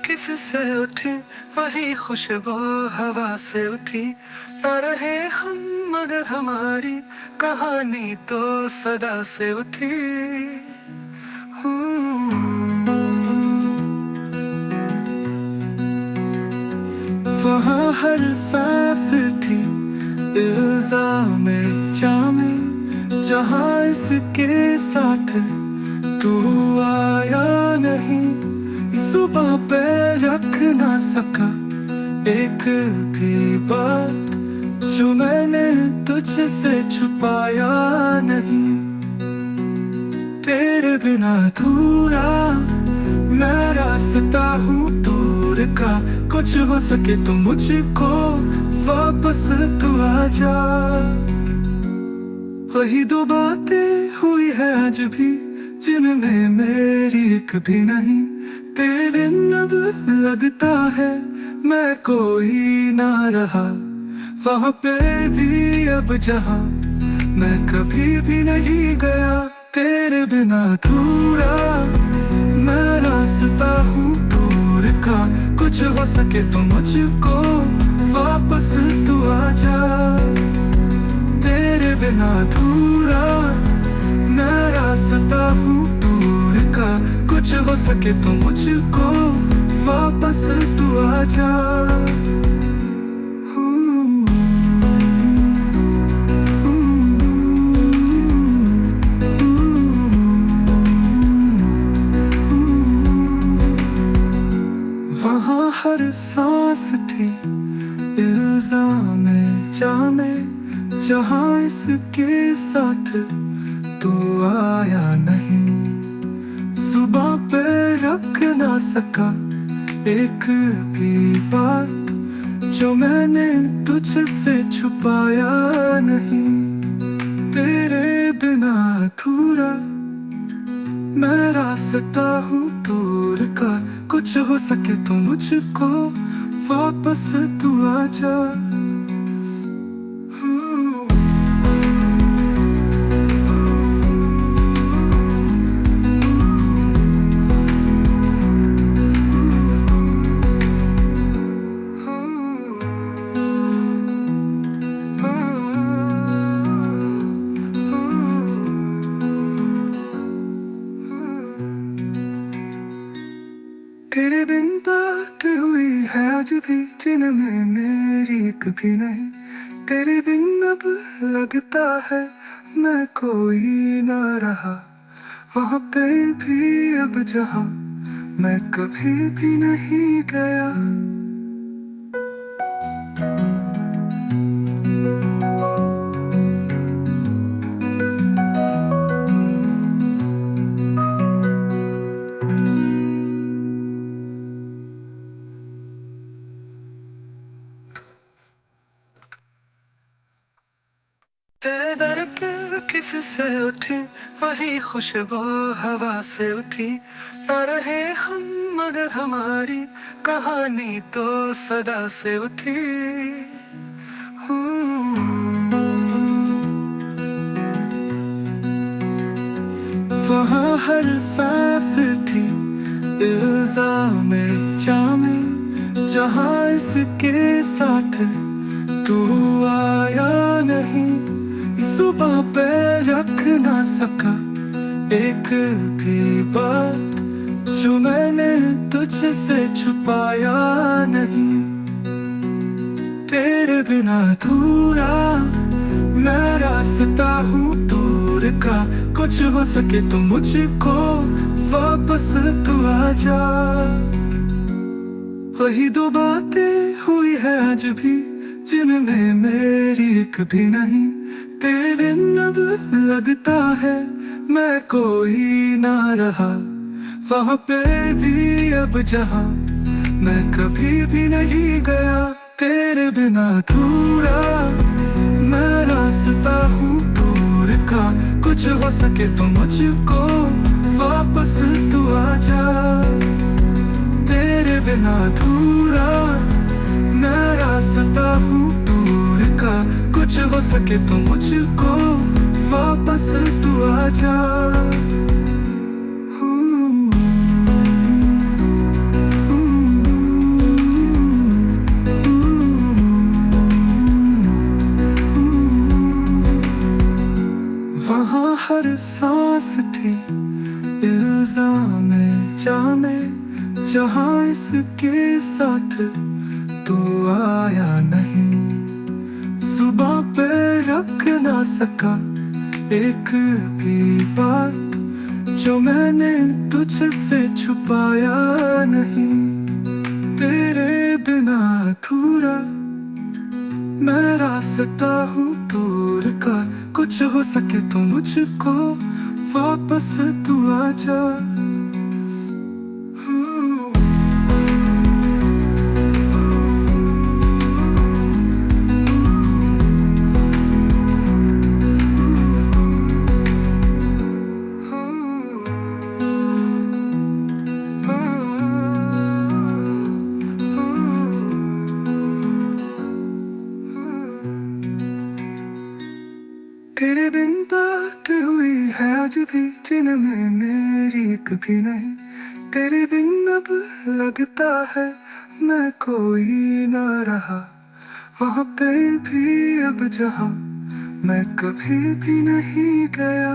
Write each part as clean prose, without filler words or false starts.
किससे उठी वही खुशबू हवा से उठी। न रहे हम मगर हमारी कहानी तो सदा से उठी। वहाँ हर सांस थी इल्जाम जामे, जहाँ इसके साथ तू आया नहीं। जुबां पे रख ना सका एक भी बात जो मैंने तुझसे छुपाया नहीं। तेरे बिना अधूरा मैं रास्ता हूँ दूर का, कुछ हो सके तो मुझको वापस तू आ जा। वही दो बातें हुई है आज भी जिनमें मेरी एक भी नहीं। तेरे बिन अब लगता है मैं कोई ना रहा, वहाँ पे भी अब जहाँ मैं कभी भी नहीं गया। तेरे बिना अधूरा मैं रास्ता हूँ दूर का, कुछ हो सके तो मुझको वापस तू आ जा। तेरे बिना अधूरा मैं रास्ता हूँ दूर का, कुछ हो सके तो मुझको वापस तू आ जा। वहाँ हर सांस थी इल्जाम जामे, जहाँ इसके साथ तू आया नहीं। जुबां पे रख ना सका एक भी बात जो मैंने तुझसे छुपाया नहीं। तेरे बिना अधूरा मैं रास्ता हूँ दूर का, कुछ हो सके तो मुझको वापस तू आ जा। तेरे बिन बात हुई है आज भी जिनमें मेरी एक भी नहीं। तेरे बिन अब लगता है मैं कोई ना रहा, वहाँ पे भी अब जहाँ मैं कभी भी नहीं गया। तेरे दर पे किससे उठी वही खुशबू हवा से उठी। न रहे हम मगर हमारी कहानी तो सदा से उठी। वहाँ हर सांस थी इल्जाम जामे, जहाँ इसके साथ तू आया नहीं। जुबां पे रख ना सका एक भी बात जो मैंने तुझसे छुपाया नहीं। तेरे बिना अधूरा मैं रास्ता हूँ दूर का, कुछ हो सके तो मुझको वापस तू आ जा। वही दो बातें हुई है आज भी जिनमें मेरी एक भी नहीं। तेरे बिन अब लगता है मैं कोई ना रहा, वहाँ पे भी अब जहाँ मैं कभी भी नहीं गया। तेरे बिना अधूरा मैं रास्ता हूँ दूर का, कुछ हो सके तो मुझको वापस तू आ जा। तेरे बिना अधूरा मैं रास्ता हूँ दूर का, कुछ हो सके तो मुझको वापस तू आ जा। थी इल्जाम जामे जहाँ इसके साथ तू आया नहीं। जुबां पे रख ना सका एक भी बात जो मैंने तुझसे छुपाया नहीं। तेरे बिना अधूरा मैं रास्ता हूँ दूर का, कुछ हो सके तो मुझको वापस तू आजा। तेरे बिन बात हुई है आज भी जिनमें मेरी कभी नहीं। तेरे बिन अब लगता है मैं कोई ना रहा, वहाँ पे भी अब जहाँ मैं कभी भी नहीं गया।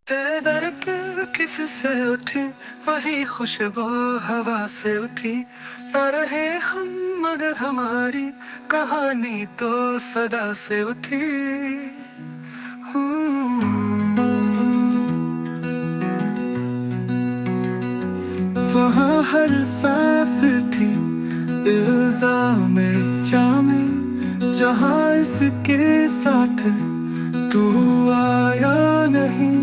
तेरे दर पे किससे उठी वही खुशबू हवा से उठी। न रहे हम मगर हमारी कहानी तो सदा से उठी। वहाँ हर सांस थी इल्जाम जामे जहाँ इसके साथ तू आया नहीं।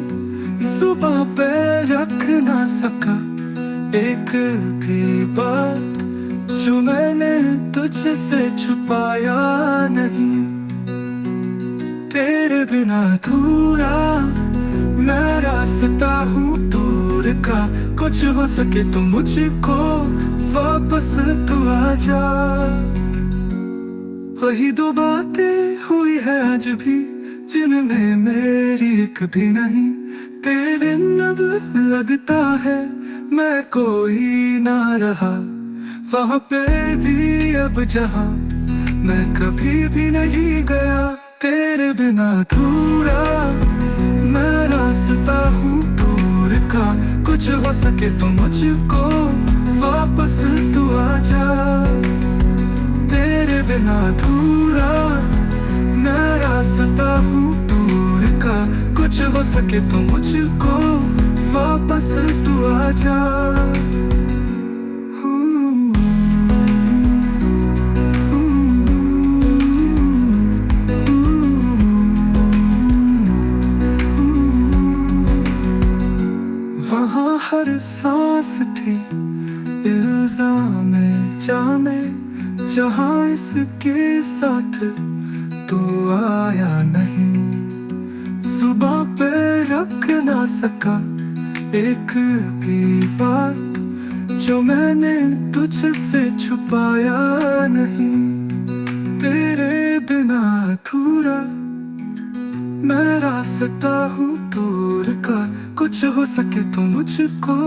जुबां पे रख ना सका एक भी बात जो मैंने तुझसे छुपाया नहीं। तेरे बिना अधूरा मैं रास्ता हूँ दूर का, कुछ हो सके तो मुझको वापस तू आजा। वही दो बातें हुई है आज भी जिनमें मेरी एक भी नहीं। तेरे बिन अब लगता है मैं कोई ना रहा, वहाँ पे भी अब जहाँ मैं कभी भी नहीं गया। तेरे बिना अधूरा मैं रास्ता हूँ दूर का, कुछ हो सके तो मुझको वापस तू आजा। तेरे बिना अधूरा मैं रास्ता हूँ दूर का, कुछ हो सके तो मुझको वापस तू आजा। वहाँ हर सांस थी इल्जाम जामे जहाँ इसके साथ तू आया नहीं। जुबां पे रख ना सका एक भी बात जो मैंने तुझसे छुपाया नहीं। तेरे बिना अधूरा मैं रास्ता हूँ दूर का, कुछ हो सके तो मुझको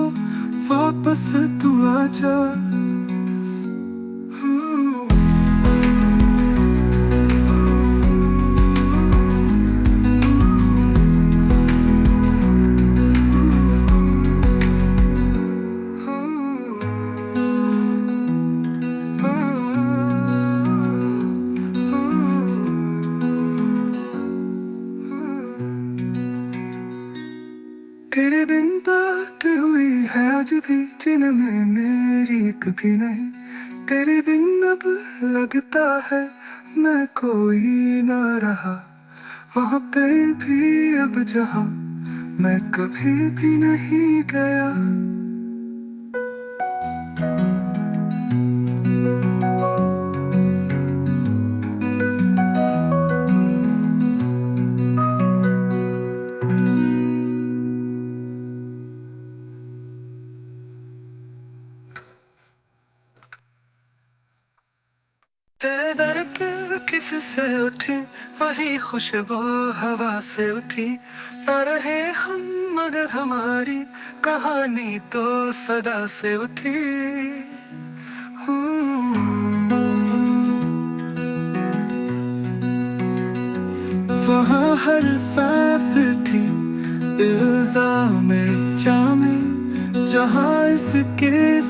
वापस तू आजा। तेरे बिन बात हुई है आज भी जिनमें मेरी कभी नहीं। तेरे बिन अब लगता है मैं कोई ना रहा, वहाँ पे भी अब जहाँ मैं कभी भी नहीं गया। तेरे दर पे किससे उठी, वही खुशबू हवा से उठी। न रहे हम मगर हमारी कहानी तो सदा से उठी। वहाँ हर सांस थी इल्जाम जामे, जहाँ इसके